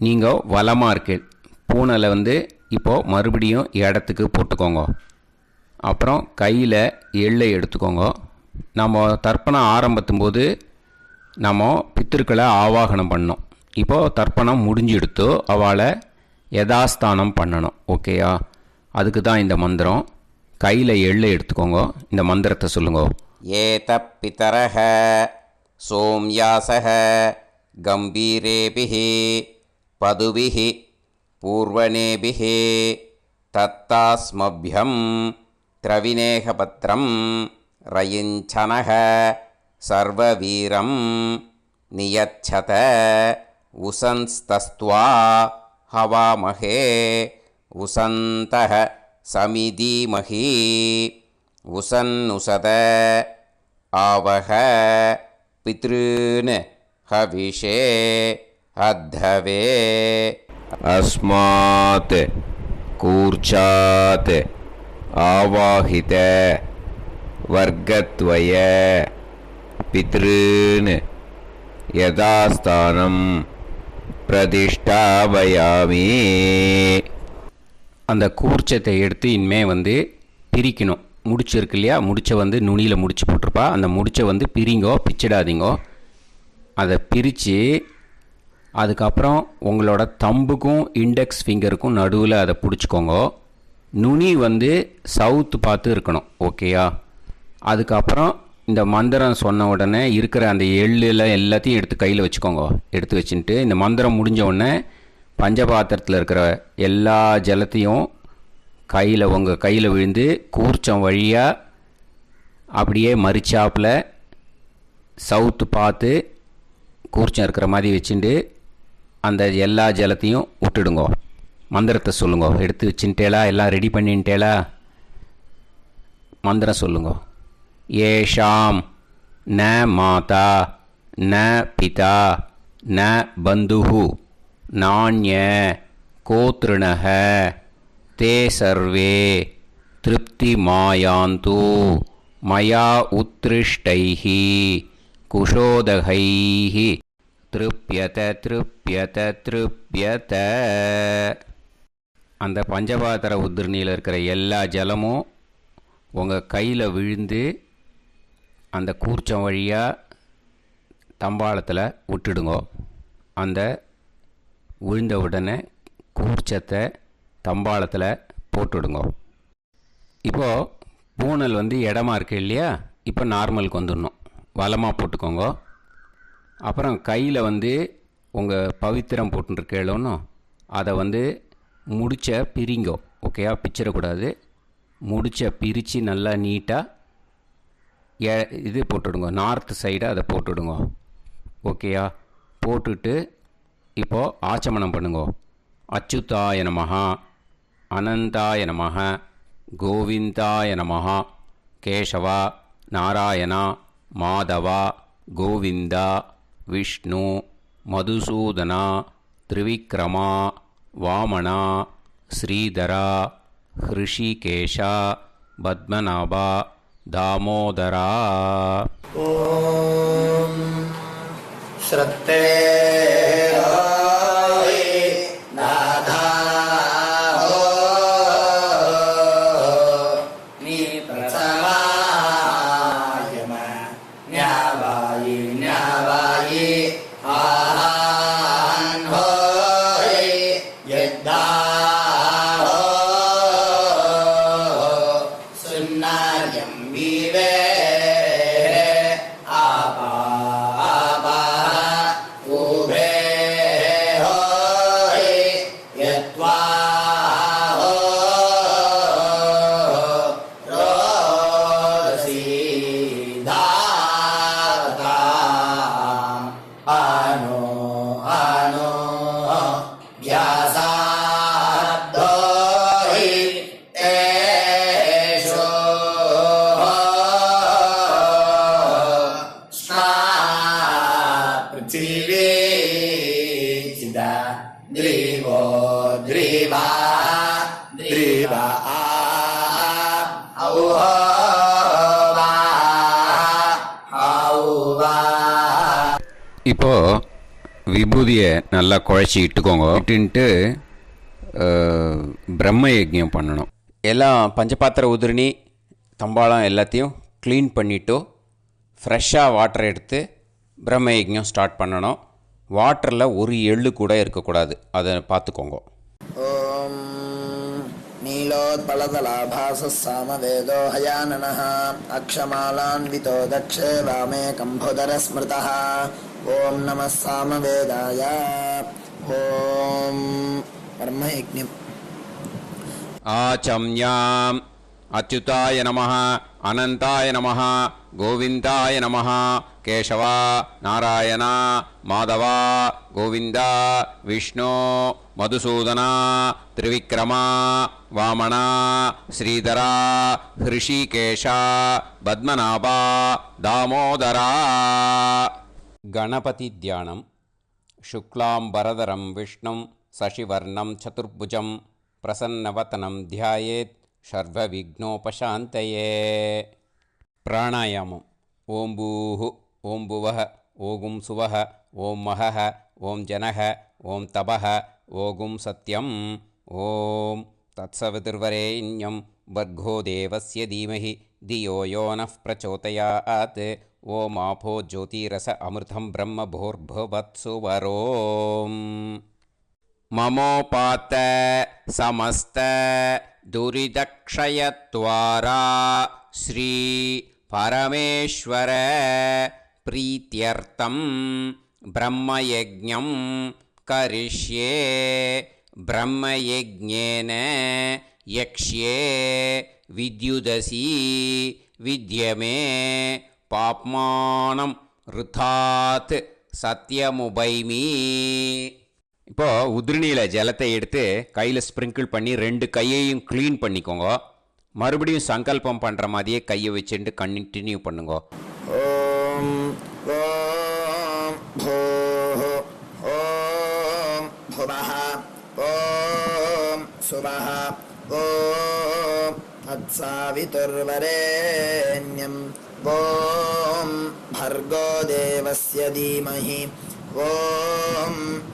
நீங்கள் வலமாக இருக்கு பூனலை இப்போது மறுபடியும் இடத்துக்கு போட்டுக்கோங்க. அப்புறம் கையில் எள்ளை எடுத்துக்கோங்க. நம்ம தர்ப்பணம் ஆரம்பித்தும் போது நம்ம பித்திருக்களை ஆவாகனம் பண்ணோம். இப்போது தர்ப்பணம் முடிஞ்செடுத்தோ அவளை யதாஸ்தானம் பண்ணணும். ஓகேயா? அதுக்கு தான் இந்த மந்திரம். கையில் எள்ளை எடுத்துக்கோங்க. இந்த மந்திரத்தை சொல்லுங்க. ஏத பிதரஹ சோம்யாசஹ கம்பீரேபிஹி பதுபிஹி பூர்வணேபிஹி தத்தாஸ்மப்யம் திரவிநேகபத்ரம் ரயிஞ்சனஹ சர்வவீரம் நியச்சத உசன்ஸ்தஸ்த்வா ஹவாமஹே உசந்தஹ சமிதீமஹி உசன்னுசத ஆவஹ பித்ருன் ஹவிஷே அத்தவே. அஸ்மாத் கூர்ச்சாத் ஆவாஹித வர்க்கத்வய பித்ருன் யதாஸ்தானம் பிரதிஷ்டாபயாமி. அந்த கூர்ச்சத்தை எடுத்து இனிமே பிரிக்கணும். முடிச்சு இருக்கு இல்லையா? முடிச்சை நுனியில் முடிச்சு போட்டிருப்பா. அந்த முடிச்சை பிரிங்கோ, பிச்சிடாதீங்கோ. அதை பிரித்து அதுக்கப்புறம் உங்களோட தம்புக்கும் இண்டெக்ஸ் ஃபிங்கருக்கும் நடுவில் அதை பிடிச்சிக்கோங்க. நுனி சவுத்து பார்த்து இருக்கணும். ஓகேயா? அதுக்கப்புறம் இந்த மந்திரம் சொன்ன உடனே இருக்கிற அந்த எள்ளில் எல்லாத்தையும் எடுத்து கையில் வச்சுக்கோங்க. எடுத்து வச்சுட்டு இந்த மந்திரம் முடிஞ்ச உடனே பஞ்சபாத்திரத்தில் இருக்கிற எல்லா ஜலத்தையும் உங்கள் கையில் விழுந்து கூர்ச்சம் வழியாக அப்படியே மறிச்சாப்பில் சவுத்து பார்த்து கூர்ச்சம் இருக்கிற மாதிரி வச்சுட்டு அந்த எல்லா ஜலத்தையும் விட்டுடுங்க. மந்திரத்தை சொல்லுங்க. எடுத்து வச்சுட்டேலா? எல்லாம் ரெடி பண்ணிட்டேலா? மந்திரம் சொல்லுங்க. ஏஷாம் ந மாதா ந பிதா ந பந்துஹு நாண்ய கோத்ருணஹ தே சர்வே திருப்தி மாயாந்து மயா உத்ருஷ்டைஹி குஷோதகைஹி திருப்யத திருப்யத திருப்யத. அந்த பஞ்சபாத்திர உதிர்ணியில் இருக்கிற எல்லா ஜலமும் உங்கள் கையில் விழுந்து அந்த கூர்ச்சம் வழியாக தம்பாளத்தில் விட்டுடுங்க. அந்த விழுந்த உடனே கூர்ச்சத்தை தம்பாளத்தில் போட்டுவிடுங்க. இப்போது பூனல் வந்து இடமா இருக்கு இல்லையா, இப்போ நார்மலுக்கு வந்துடணும். வலமாக போட்டுக்கோங்க. அப்புறம் கையில் வந்து உங்கள் பவித்திரம் போட்டுருக்கேளோன்னு அதை வந்து முடிச்ச பிரிங்கோ. ஓகேயா, பிச்சிடக்கூடாது. முடிச்ச பிரித்து நல்லா நீட்டாக இது போட்டுவிடுங்க. நார்த் சைடை அதை போட்டுவிடுங்க. ஓகேயா, போட்டுட்டு இப்போது ஆச்சமனம் பண்ணுங்க. அச்சுதாய நமஹ, அனந்தாய நமஹ, கோவிந்தாய நமஹ, கேசவா, நாராயணா, மாதவா, கோவிந்தா, விஷ்ணு, மதுசூதனா, திரிவிக்ரமா, வாமனா, ஸ்ரீதரா, ஹிருஷிகேஷா, பத்மநாபா, தாமோதரா. ஓம் ஸ்ரத்தே நாதா நீ பிரசவாயம ஞாவாயி ஞாவாயி ஆஹான் ஹோய் யத்தா சுன்னாயம் வீவே ஆபா ஆபா உபே ஹோய் யத்வா ரோசி தாதா ஆனோ ஆனோ வியாசாப்தோஹி தேஷோ ஸ்மா பிருத்திவி சிதா திரிவோ திரிவா திரிவா ஔஹா ஔவா. இப்போது விபூதியை நல்லா குழச்சி இட்டுக்கோங்க. இட்டுன்ட்டு பிரம்ம யஜ்ஞம் பண்ணணும். எல்லாம் பஞ்சபாத்திர உதிரணி தம்பாளம் எல்லாத்தையும் க்ளீன் பண்ணிவிட்டு ஃப்ரெஷ்ஷாக வாட்டர் எடுத்து பிரம்ம யஜ்ஞம் ஸ்டார்ட் பண்ணணும். வாட்டரில் ஒரு எள்ளு கூட இருக்கக்கூடாது, அதை பார்த்துக்கோங்க. ஓம் நீலோத்பலதலாபாசः சாமவேதோ ஹயானனः அக்ஷமாலான்விதோ தக்ஷே வாமே கம்போதரஸ்மிருதः. ஓம் நமः சாமவேதாய. ஓம் பிரம்மயஜ்ஞம். ஆச்சம்யாம் அச்சுதாய நமஹ, அனந்தாய நமஹ, கோவிந்தாய நமஹ, கேசவா, நாராயணா, மாதவா, கோவிந்தா, விஷ்ணு, மதுசூதனா, திரிவிக்ரமா, வாமனா, ஸ்ரீதரா, ஹிருஷிகேஷா, பத்மநாபா, தாமோதரா. கணபதி தியானம். சுக்லாம்பரதரம் விஷ்ணும் சசிவர்ணம் சதுர்புஜம் பிரசன்னவதனம் தியாயேத் சர்வவிக்னோபசாந்தயே. பிராணாயாமம். ஓம் பூஹு, ஓம் புவஹ, ஓகும் சுவஹ, ஓம் மஹஹ, ஓம் ஜனஹ, ஓம் தபஹ, ஓகும் சத்யம். ஓம் தத்சவிதுர்வரேண்யம் வர்கோ தேவஸ்ய தீமஹி தியோ யோ நः பிரச்சோதயாத். ஓம் ஆபோ ஜோதிரச அமிர்தம் பிரம்ம பூர்புவத்சு வரோம். மமோபாத்த சமஸ்த துரிதக்ஷயத்வாரா ஸ்ரீ பரமேஸ்வர பிரீத்யர்த்தம் பிரம்மயஜ்ஞம் கரிஷ்யே. பிரம்மயஜ்ஞேன யக்ஷ்யே வித்யுதசி வித்யமே பாப்மானம் ருதாத் சத்யமுபைமி. இப்போது உதிரணியில் ஜலத்தை எடுத்து கையில் ஸ்ப்ரிங்கிள் பண்ணி 2 கையையும் க்ளீன் பண்ணிக்கோங்க. மறுபடியும் சங்கல்பம் பண்ணுற மாதிரியே கையை வச்சுட்டு கண்டினியூ பண்ணுங்க. ஓம் ஓம் பூஹ ஓம் புவஹ ஓம் சுவஹ ஓம் தத்சாவிதுர்வரேண்யம் ஓம் भर्गो देवस्य धीमहि ॐ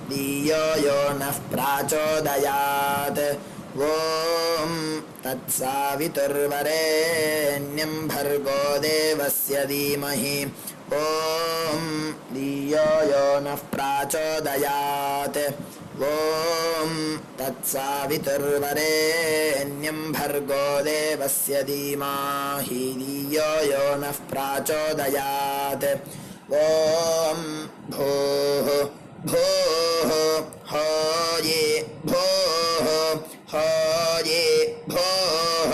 धियो यो नः प्राचोदयात् ॐ तत्सावितुर्वरेण्यं भर्गो देवस्य धीमहि ॐ धियो यो नः प्राचोदयात् ॐ तत्सवितुर्वरेण्यं भर्गो देवस्य धीमहि धियो यो नः प्राचोदयात् ॐ भूः भूः होये भूः होये भूः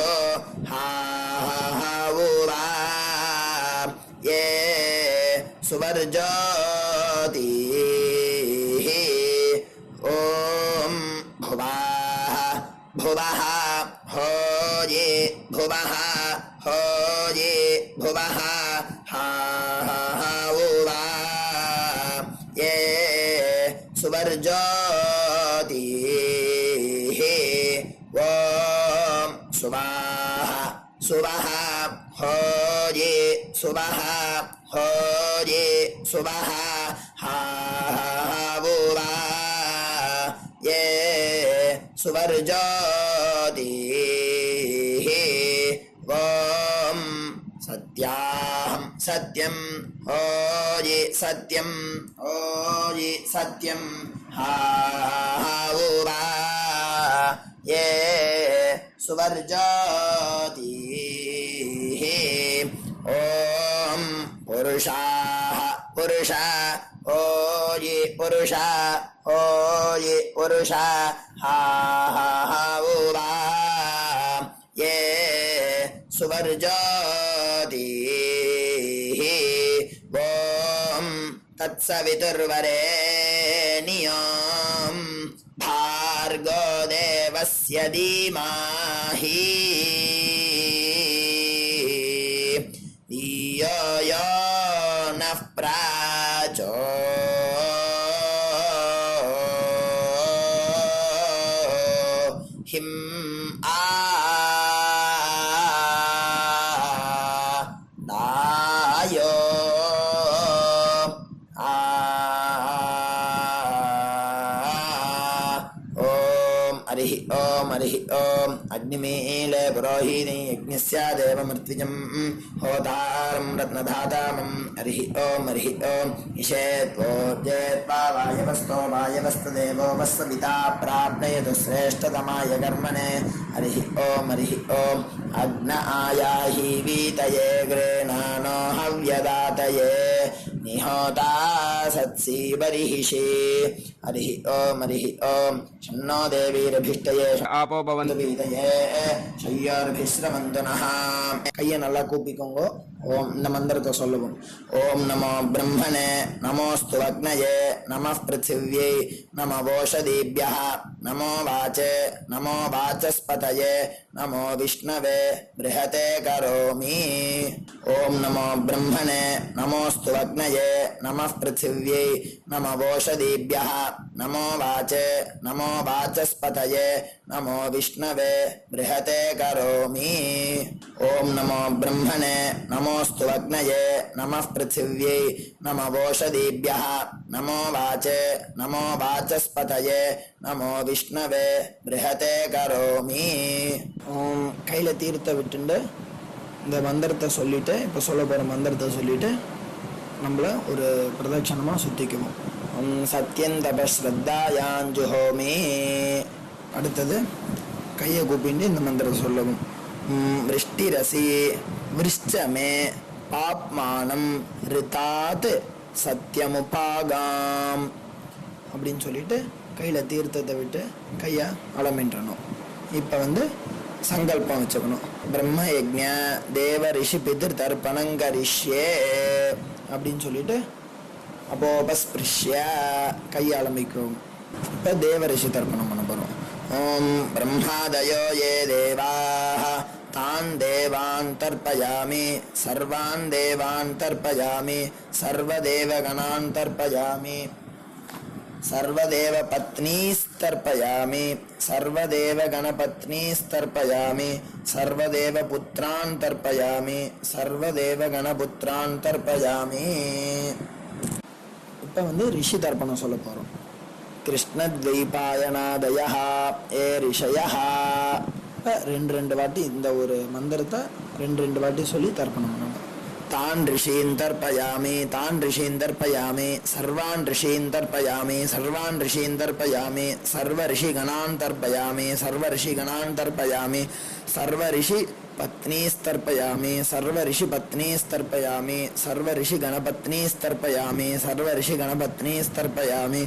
हावुवा ये सुवर्जोति ॐ भुवः भुवः होये भुवः होये भुवः हावुवा ये सुवर्जोति ॐ सुवाः सुवः होये सुवः होये सुवः हावुवा ये सुवर्जोति ॐ सत्याहं सत्यं होये सत्यं होये सत्यं हावुवा ये सुवर्जोति ॐ पुरुषाः पुरुषा होये पुरुषा होये पुरुषा हावुवा ये सुवर्जोति ॐ तत्सवितुर्वरेण्यं भार्गो देवस्य धीमहि धियो यो नः दायो हरिः ओम अग्निमीले पुरोहिणी यज्ञस्य देवमृत्विजं होतारं रत्नधातामं हरिः ओम ईशेत्वोर्जेत्वा वायवस्तो वायवस्तदेवो वस्वपिता प्राप्नयतु श्रेष्ठतमाय कर्मणे हरिः ओम अग्न आयाहि वीतये गृह्णानो हव्यदातये निहोता सत्सी बर्हिषि हरिः ओम शन्नो देवीरभिष्टये आपो भवन्तु வீதையே ஷய்யார்பிஸ்ரமந்து நஹ கையை நல்லா கூப்பிக்கோங்க. ஓம் இந்த மந்திரத்தை சொல்லுவோம். ஓம் நமோ பிரம்மணே நமோஸ்து அக்னயே நமः பிருத்திவ்யை நம ஓஷதீப்யः நமோ வாச்சே நமோ வாசஸ்பதயே நமோ விஷ்ணவே ப்ருஹதே கரோமி. ஓம் நமோ பிரம்மணே நமோஸ்து அக்னயே நமः பிருத்திவ்யை நம ஓஷதீப்யः நமோ வாச்சே நமோ வாசஸ்பதயே நமோ விஷ்ணவே ப்ருஹதே கரோமி. ஓம் நமோ பிரம்மணே நமோஸ்து அக்னயே நமः பிருத்திவ்யை நம ஓஷதீப்யः நமோ வாச்சே நமோ வாசஸ்பதயே நமோ விஷ்ணவே ப்ருஹதே கரோமி. ஓம் கையில் தீர்த்த விட்டுண்டு இந்த மந்திரத்தை சொல்லிட்டு இப்போ சொல்ல போகிற மந்திரத்தை சொல்லிட்டு நம்மளை ஒரு பிரதட்சணமாக சுற்றிக்குவோம். சத்யந்தபஸ்ரத்தாயாஞ்சுஹோமி. அடுத்தது கையை கூப்பிட்டு இந்த மந்திரத்தை சொல்லவும். விருஷ்டிரசி விருஷ்சமே பாப்மானம் ரிதாத் சத்யமுபாகாம் அப்படின்னு சொல்லிட்டு கையில் தீர்த்தத்தை விட்டு கையை அலமின்றணும். இப்போ சங்கல்பம் வச்சுக்கணும். பிரம்ம யஜ்ஞ தேவ ரிஷி பிதிர் தர்ப்பணங்கரிஷ்யே அப்படின்னு சொல்லிட்டு அப்போபஸ்பிருஷ்ய கையை ஆரம்பிக்கும். இப்போ தேவ ரிஷி தர்ப்பணம் பண்ண போகிறோம். ஓம் பிரம்மாதயோ ஏ தேவாः तान् देवान् तर्पयामि सर्वान् देवान् तर्पयामि सर्वदेवगणान् तर्पयामि सर्वदेवपत्नीस्तर्पयामि सर्वदेवगणपत्नीस्तर्पयामि सर्वदेवपुत्रान् तर्पयामि सर्वदेवगणपुत्रान् तर्पयामि. இப்போ ரிஷி தர்ப்பணம் சொல்ல போகிறோம். கிருஷ்ணத்வைபாயனாதயः ஏ ரிஷயः. ரெண்டு வாட்டி இந்த ஒரு மந்திரத்தை ரெண்டு வாட்டி சொல்லி தர்ப்பணம் பண்ணணும். तान् ऋषीन् तर्पयामि तान् ऋषीन् तर्पयामि सर्वान् ऋषीन् तर्पयामि सर्वान् ऋषीन् तर्पयामि सर्वऋषिगणान् तर्पयामि सर्वऋषिगणान् तर्पयामि सर्वऋषिपत्नीस्तर्पयामि सर्वऋषिपत्नीस्तर्पयामि सर्वऋषिगणपत्नीस्तर्पयामि सर्वऋषिगणपत्नीस्तर्पयामि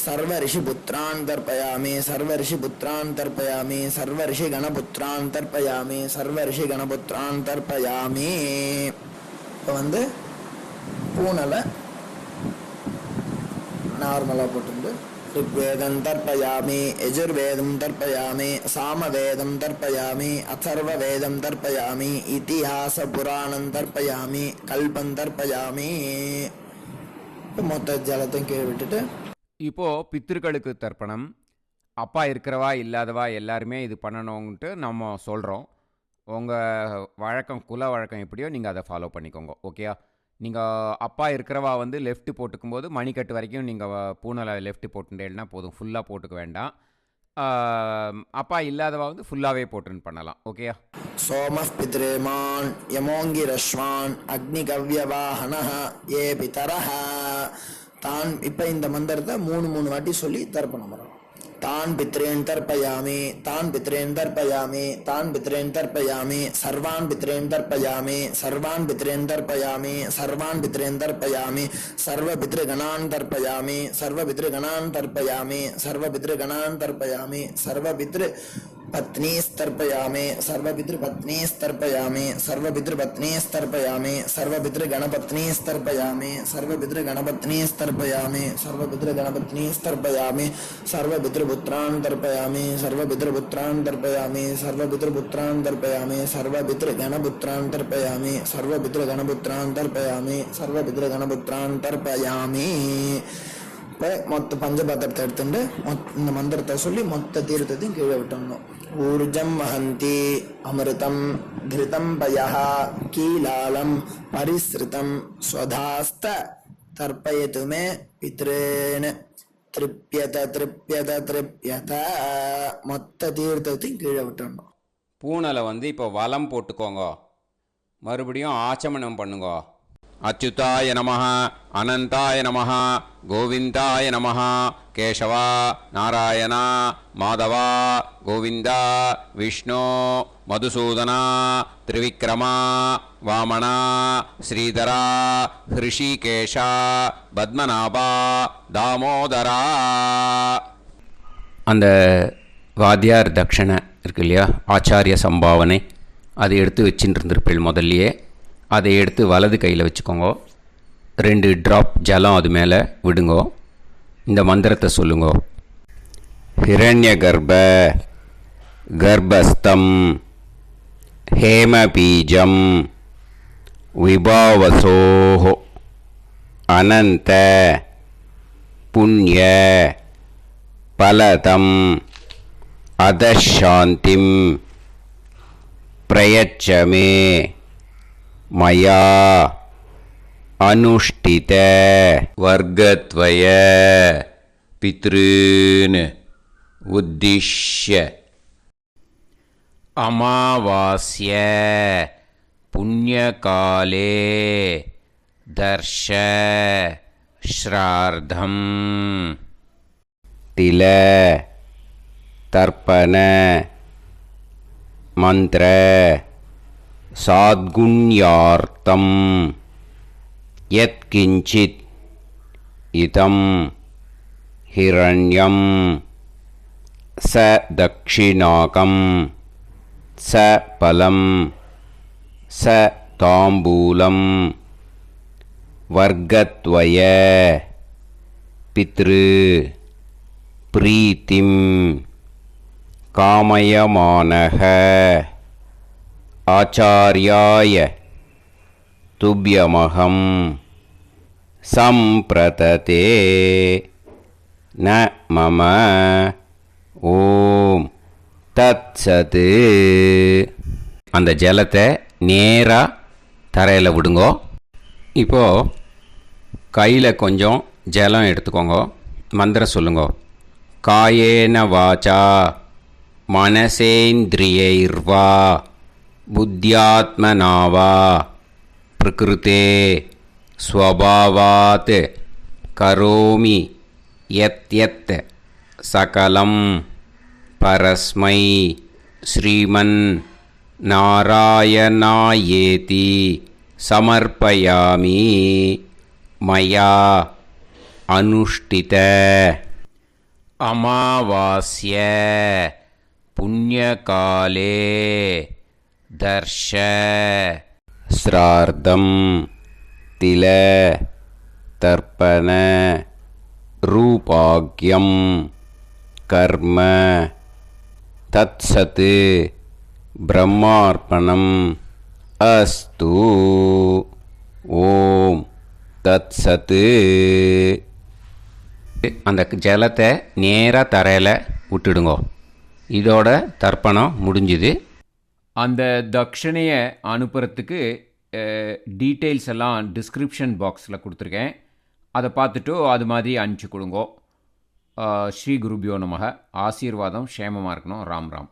सर्वऋषिपुत्रान् तर्पयामि सर्वऋषिपुत्रान् तर्पयामि सर्वऋषिगणपुत्रान् तर्पयामि सर्वऋषिगणपुत्रान् तर्पयामि. இப்போ வந்து பூனலை நார்மலாக போட்டு ऋग्वेदं तर्पयामि यजुर्वेदं तर्पयामि सामवेदं तर्पयामि अथर्ववेदं तर्पयामि इतिहासपुराणं तर्पयामि कल्पं तर्पयामि. மொத்த ஜலத்தையும் கீழே விட்டுட்டு இப்போது பித்திருக்களுக்கு தர்ப்பணம். அப்பா இருக்கிறவா இல்லாதவா எல்லாருமே இது பண்ணணுன்ட்டு நம்ம சொல்கிறோம். உங்கள் வழக்கம் குல வழக்கம் எப்படியோ நீங்கள் அதை ஃபாலோ பண்ணிக்கோங்க. ஓகேயா? நீங்கள் அப்பா இருக்கிறவா வந்து லெஃப்ட்டு போட்டுக்கும்போது மணிக்கட்டு வரைக்கும் நீங்கள் பூனலை லெஃப்ட்டு போட்டுட்டேன்னா போதும், ஃபுல்லாக போட்டுக்க வேண்டாம். அப்பா இல்லாதவா வந்து ஃபுல்லாகவே போட்டுன்னு பண்ணலாம். ஓகேயா? சோமः பித்ரேமான் யமோங்கிரஸ்வான் அக்னிகவ்யவாஹனः ஏ பிதரः தான். இப்போ இந்த மந்திரத்தை 3 வாட்டி சொல்லி தர்ப்பணம் வரும். तान् पितॄन् तर्पयामि तान् पितॄन् तर्पयामि तान् पितॄन् तर्पयामि सर्वान् पितॄन् तर्पयामि सर्वान् पितॄन् तर्पयामि सर्वान् पितॄन् तर्पयामि सर्वपितृगणान् तर्पयामि सर्वपितृगणान् तर्पयामि सर्वपितृगणान् तर्पयामि सर्वपितृपत्नीस्तर्पयामि सर्वपितृपत्नीस्तर्पयामि सर्वपितृपत्नीस्तर्पयामि सर्वपितृगणपत्नीस्तर्पयामि सर्वपितृगणपत्नीस्तर्पयामि सर्वपितृगणपत्नीस्तर्पयामि सर्वपितृपुत्रान् तर्पयामि सर्वपितृपुत्रान् तर्पयामि सर्वपितृपुत्रान् तर्पयामि सर्वपितृगणपुत्रान् तर्पयामि सर्वपितृगणपुत्रान् तर्पयामि सर्वपितृगणपुत्रान् तर्पयामि. இப்போ மொத்த பஞ்சபாத்திரத்தை எடுத்துட்டு இந்த மந்திரத்தை சொல்லி மொத்த தீர்த்தத்தையும் கீழே விட்டணும். ஊர்ஜம் வஹந்தி அமிர்தம் கிருதம் பயஹ கீலாலம் பரிஸ்ருதம் ஸ்வதாஸ்த தர்ப்பயதுமே பித்ரேன திருப்யத திருப்யத திருப்யத. மொத்த தீர்த்தத்தையும் கீழே விட்டணும். பூனலை வந்து இப்போ வலம் போட்டுக்கோங்க. மறுபடியும் ஆச்சமனம் பண்ணுங்க. அச்சுதாய நமஹ அனந்தாய நமஹ கோவிந்தாய நமஹ கேசவா நாராயணா மாதவா கோவிந்தா விஷ்ணு மதுசூதனா திரிவிக்ரமா வாமனா ஸ்ரீதரா ஹிருஷிகேஷா பத்மநாபா தாமோதரா. அந்த வாத்தியார் தட்சணை இருக்கு இல்லையா, ஆச்சாரிய சம்பாவனை, அதை எடுத்து வச்சுட்டு இருந்திருப்பேள் முதல்லையே. அதை எடுத்து வலது கையில் வச்சுக்கோங்க. 2 ட்ராப் ஜலம் அது மேலே விடுங்கோ. இந்த மந்திரத்தை சொல்லுங்க. ஹிரண்ய கர்ப்ப கர்ப்பஸ்தம் ஹேமபீஜம் விபாவசோஹோ அனந்த புண்ணிய பலதம் அதசாந்திம் பிரயச்சமே மயா அனுஷ்டித வர்க்கத்வய பித்ருன் உத்திஷ்ய அமாவாஸ்ய புண்ணியகாலே தர்ஷ ஸ்ரார்த்தம் தில தர்ப்பண மந்திர சாத்குண்யார்த்தம் யத்கிஞ்சித் இதம் ஹிரண்யம் ச தக்ஷிணாகம் ச பலம் ச தாம்பூலம் வர்க்கத்வய பித்ரு பிரீத்திம் காமயமானஹ ஆச்சார்யாய துப்யமகம் சம்பிரததே ந மம ஓம் தத்சத். அந்த ஜலத்தை நேராக தரையில் விடுங்கோ. இப்போது கையில் கொஞ்சம் ஜலம் எடுத்துக்கோங்க. மந்திரம் சொல்லுங்க. காயேன வாச்சா மனசேந்திரியைர்வா புத்தியாத்மனாவா பிரகிருதே ஸ்வபாவாத் கரோமி யத் சகலம் பரஸ்மை ஸ்ரீமன் நாராயணாயேதி சமர்ப்பயாமி மயா அனுஷ்டித அமாவாஸ்ய புண்ணியகாலே தர்ஷ ஸ்ரார்த்தம் தில தர்ப்பண ரூபாக்யம் கர்ம தத்சத் பிரம்மார்ப்பணம் அஸ்து. ஓம் தத்சத். அந்த ஜலத்தை நேராக தரையில் விட்டுடுங்கோ. இதோட தர்ப்பணம் முடிஞ்சுது. அந்த தட்சணையை அனுப்புறதுக்கு டீட்டெயில்ஸ் எல்லாம் டிஸ்கிரிப்ஷன் பாக்ஸில் கொடுத்துருக்கேன். அதை பார்த்துட்டு அது மாதிரி அனுப்பிச்சி கொடுங்கோ. ஸ்ரீ குருபியோ நமக. ஆசீர்வாதம் க்ஷேமமாக இருக்கணும். ராம் ராம்.